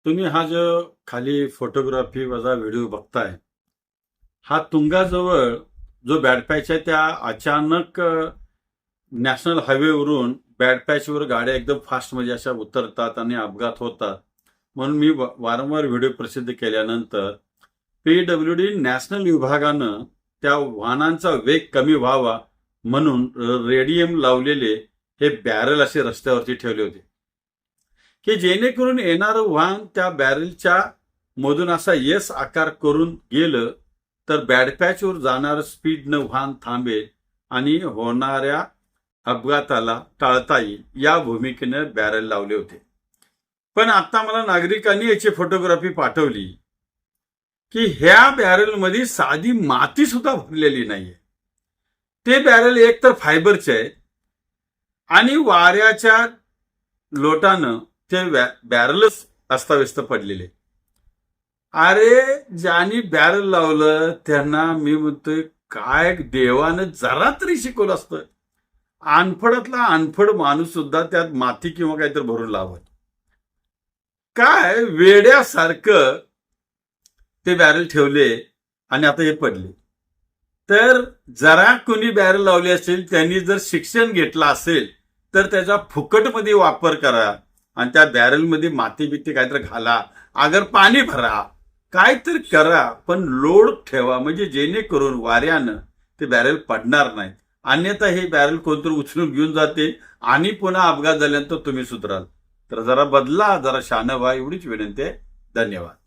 तुम्ही हा जो खाली फोटोग्राफी वजा व्हिडिओ बघताय, हा तुंगाजवळ जो बॅड पॅच आहे त्या अचानक नॅशनल हायवेवरून बॅड पॅचवर गाड्या एकदम फास्ट म्हणजे अशा उतरतात आणि अपघात होतात. म्हणून मी वारंवार व्हिडिओ प्रसिद्ध केल्यानंतर पीडब्ल्यूडी नॅशनल विभागानं त्या वाहनांचा वेग कमी व्हावा म्हणून रेडियम लावलेले हे बॅरल असे रस्त्यावरती ठेवले होते की जेणेकरून येणारं वाहन त्या बॅरलच्या मधून असा येस आकार करून गेलं तर बॅडपॅचवर जाणारं स्पीडनं वाहन थांबेल आणि होणाऱ्या अपघाताला टाळता येईल या भूमिकेने बॅरल लावले होते. पण आता मला नागरिकांनी याची फोटोग्राफी पाठवली की ह्या बॅरलमध्ये साधी माती सुद्धा भरलेली नाहीये. ते बॅरल एकतर फायबरचे आहे आणि वाऱ्याच्या लोटानं ते बॅरलच अस्ताव्यस्त पडलेले. अरे ज्यांनी बॅरल लावलं त्यांना मी म्हणतोय काय देवानं जरा तरी शिकवलं असतं. अनफडातला अनफड माणूस सुद्धा त्यात माती किंवा काहीतरी भरून लावत. काय वेड्यासारखं ते बॅरल ठेवले आणि आता हे पडले. तर जरा कोणी बॅरल लावले असेल त्यांनी जर शिक्षण घेतलं असेल तर त्याचा फुकटमध्ये वापर करा आणि त्या बॅरलमध्ये माती बिती काहीतरी घाला, अगर पाणी भरा, काहीतरी करा, पण लोड ठेवा म्हणजे जेणेकरून वाऱ्यानं ते बॅरल पडणार नाही. अन्यथा हे बॅरल कोणतरी उचलून घेऊन जाते आणि पुन्हा अपघात झाल्यानंतर तुम्ही सुधराल. तर जरा बदला, जरा शहाणं व्हा, एवढीच विनंती आहे. धन्यवाद.